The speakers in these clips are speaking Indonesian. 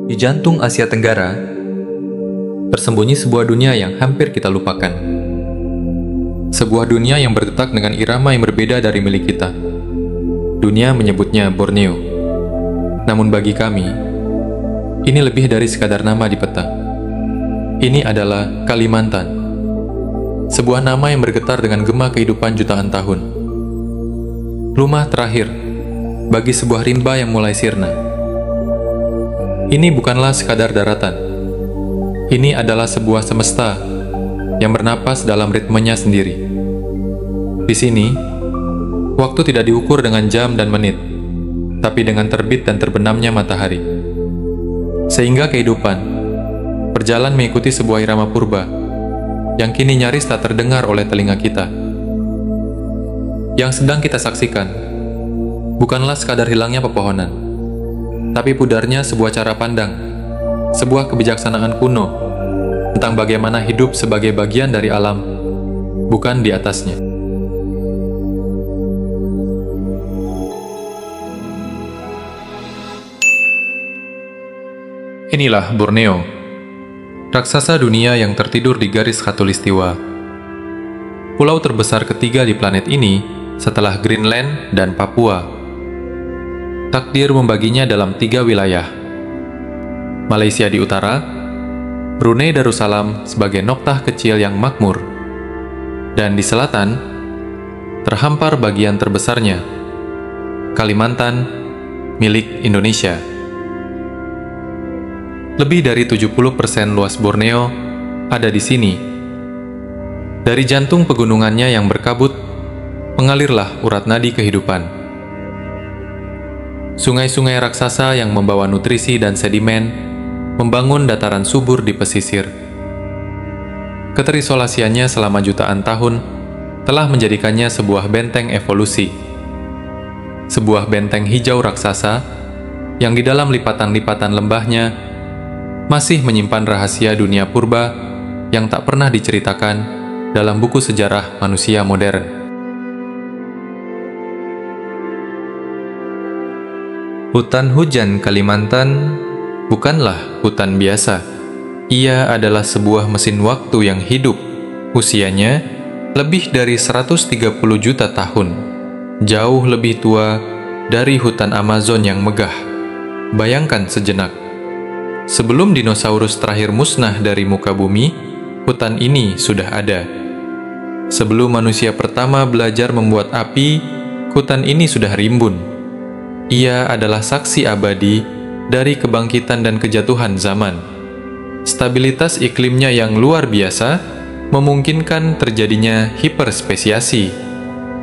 Di jantung Asia Tenggara, tersembunyi sebuah dunia yang hampir kita lupakan. Sebuah dunia yang berdetak dengan irama yang berbeda dari milik kita. Dunia menyebutnya Borneo. Namun bagi kami, ini lebih dari sekadar nama di peta. Ini adalah Kalimantan. Sebuah nama yang bergetar dengan gema kehidupan jutaan tahun. Rumah terakhir bagi sebuah rimba yang mulai sirna. Ini bukanlah sekadar daratan. Ini adalah sebuah semesta yang bernapas dalam ritmenya sendiri. Di sini, waktu tidak diukur dengan jam dan menit, tapi dengan terbit dan terbenamnya matahari. Sehingga kehidupan berjalan mengikuti sebuah irama purba yang kini nyaris tak terdengar oleh telinga kita. Yang sedang kita saksikan bukanlah sekadar hilangnya pepohonan, tapi pudarnya sebuah cara pandang, sebuah kebijaksanaan kuno tentang bagaimana hidup sebagai bagian dari alam, bukan di atasnya. Inilah Borneo, raksasa dunia yang tertidur di garis khatulistiwa. Pulau terbesar ketiga di planet ini setelah Greenland dan Papua. Takdir membaginya dalam 3 wilayah. Malaysia di utara, Brunei Darussalam sebagai noktah kecil yang makmur, dan di selatan, terhampar bagian terbesarnya, Kalimantan, milik Indonesia. Lebih dari 70% luas Borneo ada di sini. Dari jantung pegunungannya yang berkabut, mengalirlah urat nadi kehidupan. Sungai-sungai raksasa yang membawa nutrisi dan sedimen membangun dataran subur di pesisir. Keterisolasiannya selama jutaan tahun telah menjadikannya sebuah benteng evolusi. Sebuah benteng hijau raksasa yang di dalam lipatan-lipatan lembahnya masih menyimpan rahasia dunia purba yang tak pernah diceritakan dalam buku sejarah manusia modern. Hutan hujan Kalimantan bukanlah hutan biasa. Ia adalah sebuah mesin waktu yang hidup. Usianya lebih dari 130 juta tahun. Jauh lebih tua dari hutan Amazon yang megah. Bayangkan sejenak. Sebelum dinosaurus terakhir musnah dari muka bumi, hutan ini sudah ada. Sebelum manusia pertama belajar membuat api, hutan ini sudah rimbun. Ia adalah saksi abadi dari kebangkitan dan kejatuhan zaman. Stabilitas iklimnya yang luar biasa memungkinkan terjadinya hiperspesiasi,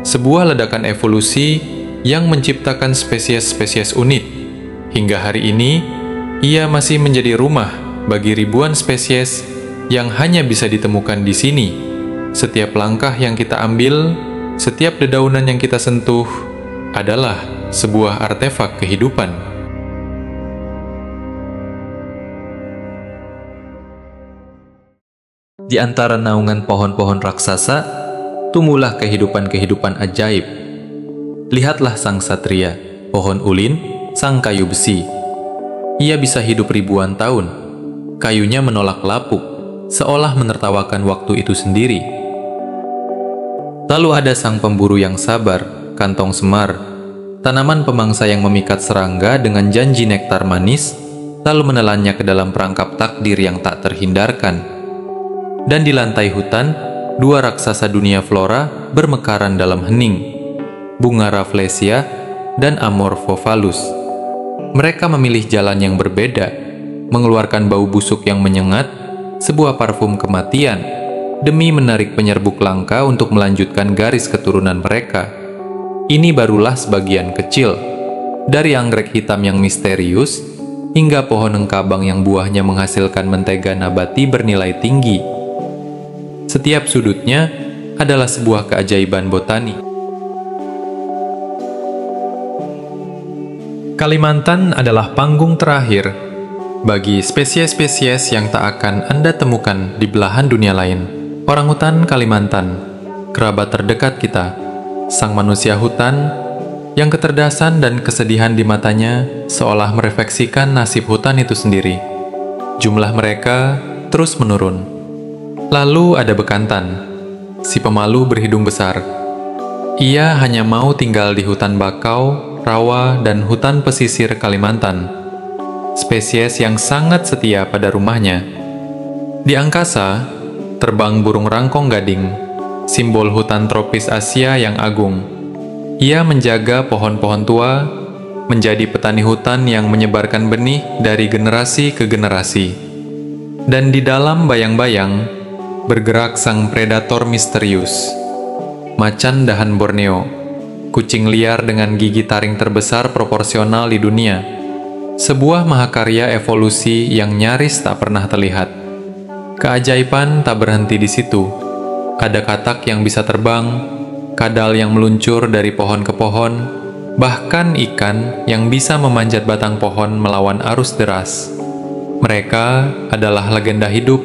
sebuah ledakan evolusi yang menciptakan spesies-spesies unik. Hingga hari ini, ia masih menjadi rumah bagi ribuan spesies yang hanya bisa ditemukan di sini. Setiap langkah yang kita ambil, setiap dedaunan yang kita sentuh adalah sebuah artefak kehidupan. Di antara naungan pohon-pohon raksasa, tumbuhlah kehidupan-kehidupan ajaib. Lihatlah sang satria, pohon ulin, sang kayu besi. Ia bisa hidup ribuan tahun. Kayunya menolak lapuk, seolah menertawakan waktu itu sendiri. Lalu ada sang pemburu yang sabar, kantong semar, tanaman pemangsa yang memikat serangga dengan janji nektar manis, lalu menelannya ke dalam perangkap takdir yang tak terhindarkan. Dan di lantai hutan, 2 raksasa dunia flora bermekaran dalam hening, bunga Rafflesia dan Amorphophallus. Mereka memilih jalan yang berbeda, mengeluarkan bau busuk yang menyengat, sebuah parfum kematian, demi menarik penyerbuk langka untuk melanjutkan garis keturunan mereka. Ini barulah sebagian kecil, dari anggrek hitam yang misterius, hingga pohon engkabang yang buahnya menghasilkan mentega nabati bernilai tinggi. Setiap sudutnya adalah sebuah keajaiban botani. Kalimantan adalah panggung terakhir bagi spesies-spesies yang tak akan Anda temukan di belahan dunia lain. Orangutan Kalimantan, kerabat terdekat kita, sang manusia hutan, yang kecerdasan dan kesedihan di matanya seolah merefleksikan nasib hutan itu sendiri. Jumlah mereka terus menurun. Lalu ada bekantan, si pemalu berhidung besar. Ia hanya mau tinggal di hutan bakau, rawa, dan hutan pesisir Kalimantan, spesies yang sangat setia pada rumahnya. Di angkasa, terbang burung rangkong gading, simbol hutan tropis Asia yang agung. Ia menjaga pohon-pohon tua, menjadi petani hutan yang menyebarkan benih dari generasi ke generasi. Dan di dalam bayang-bayang, bergerak sang predator misterius, macan dahan Borneo, kucing liar dengan gigi taring terbesar proporsional di dunia, sebuah mahakarya evolusi yang nyaris tak pernah terlihat. Keajaiban tak berhenti di situ. Ada katak yang bisa terbang, kadal yang meluncur dari pohon ke pohon, bahkan ikan yang bisa memanjat batang pohon melawan arus deras. Mereka adalah legenda hidup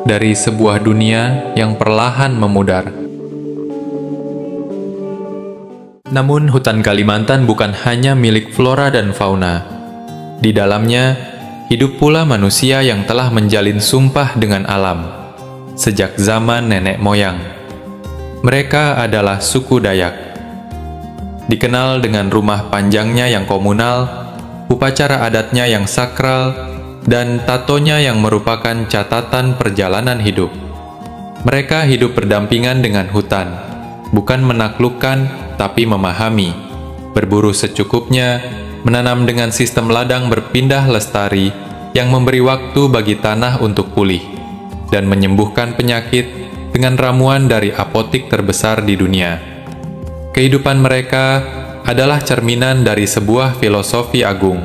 dari sebuah dunia yang perlahan memudar. Namun hutan Kalimantan bukan hanya milik flora dan fauna. Di dalamnya, hidup pula manusia yang telah menjalin sumpah dengan alam sejak zaman nenek moyang. Mereka adalah suku Dayak. Dikenal dengan rumah panjangnya yang komunal, upacara adatnya yang sakral, dan tatonya yang merupakan catatan perjalanan hidup. Mereka hidup berdampingan dengan hutan, bukan menaklukkan tapi memahami, berburu secukupnya, menanam dengan sistem ladang berpindah lestari yang memberi waktu bagi tanah untuk pulih, dan menyembuhkan penyakit dengan ramuan dari apotik terbesar di dunia. Kehidupan mereka adalah cerminan dari sebuah filosofi agung.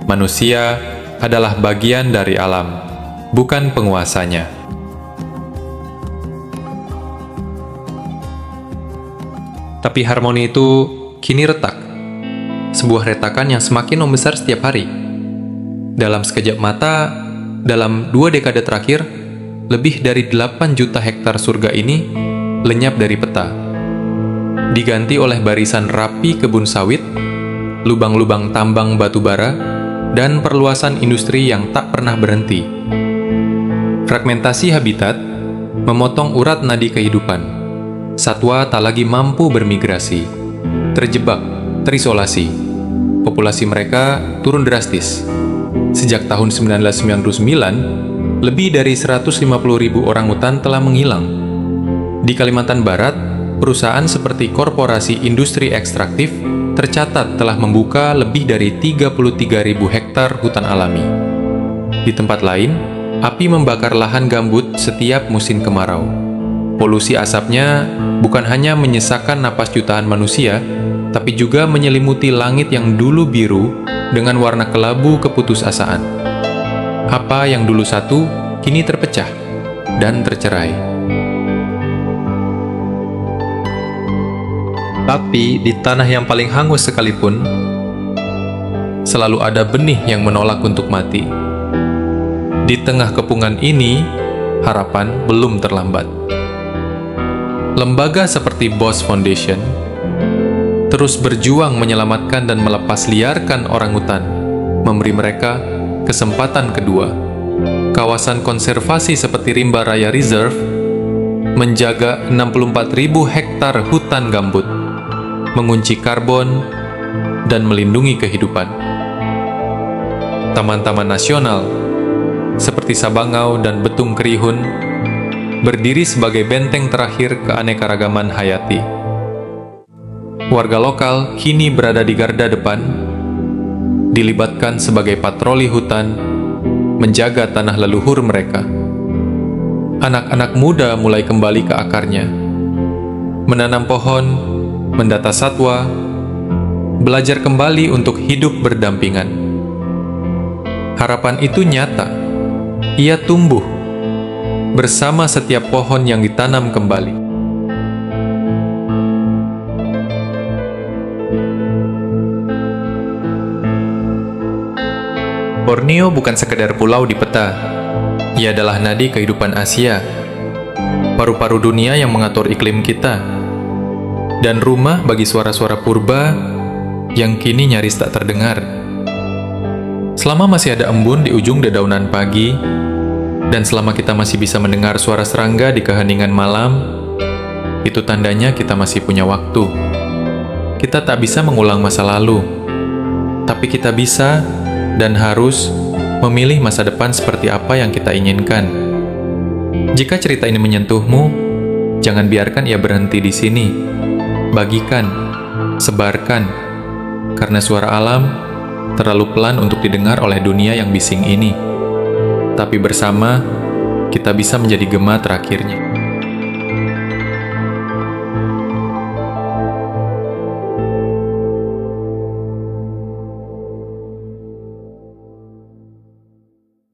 Manusia adalah bagian dari alam, bukan penguasanya. Tapi harmoni itu kini retak. Sebuah retakan yang semakin membesar setiap hari. Dalam sekejap mata, dalam 2 dekade terakhir, lebih dari 8 juta hektar surga ini lenyap dari peta. Diganti oleh barisan rapi kebun sawit, lubang-lubang tambang batu bara, dan perluasan industri yang tak pernah berhenti. Fragmentasi habitat memotong urat nadi kehidupan. Satwa tak lagi mampu bermigrasi, terjebak, terisolasi. Populasi mereka turun drastis. Sejak tahun 1999, lebih dari 150.000 orangutan telah menghilang. Di Kalimantan Barat, perusahaan seperti korporasi industri ekstraktif tercatat telah membuka lebih dari 33.000 hektar hutan alami. Di tempat lain, api membakar lahan gambut setiap musim kemarau. Polusi asapnya bukan hanya menyesakkan napas jutaan manusia, tapi juga menyelimuti langit yang dulu biru dengan warna kelabu keputusasaan. Apa yang dulu satu, kini terpecah dan tercerai. Tapi di tanah yang paling hangus sekalipun, selalu ada benih yang menolak untuk mati. Di tengah kepungan ini, harapan belum terlambat. Lembaga seperti Bos Foundation terus berjuang menyelamatkan dan melepas liarkan orangutan, memberi mereka kesempatan kedua. Kawasan konservasi seperti Rimba Raya Reserve menjaga 64.000 hektar hutan gambut, mengunci karbon, dan melindungi kehidupan. Taman-taman nasional seperti Sabangau dan Betung Kerihun berdiri sebagai benteng terakhir keanekaragaman hayati. Warga lokal kini berada di garda depan, dilibatkan sebagai patroli hutan, menjaga tanah leluhur mereka. Anak-anak muda mulai kembali ke akarnya, menanam pohon, mendata satwa, belajar kembali untuk hidup berdampingan. Harapan itu nyata, ia tumbuh bersama setiap pohon yang ditanam kembali. Borneo bukan sekedar pulau di peta. Ia adalah nadi kehidupan Asia, paru-paru dunia yang mengatur iklim kita, dan rumah bagi suara-suara purba yang kini nyaris tak terdengar. Selama masih ada embun di ujung dedaunan pagi, dan selama kita masih bisa mendengar suara serangga di keheningan malam, itu tandanya kita masih punya waktu. Kita tak bisa mengulang masa lalu, tapi kita bisa dan harus memilih masa depan seperti apa yang kita inginkan. Jika cerita ini menyentuhmu, jangan biarkan ia berhenti di sini. Bagikan, sebarkan, karena suara alam terlalu pelan untuk didengar oleh dunia yang bising ini. Tapi bersama, kita bisa menjadi gema terakhirnya.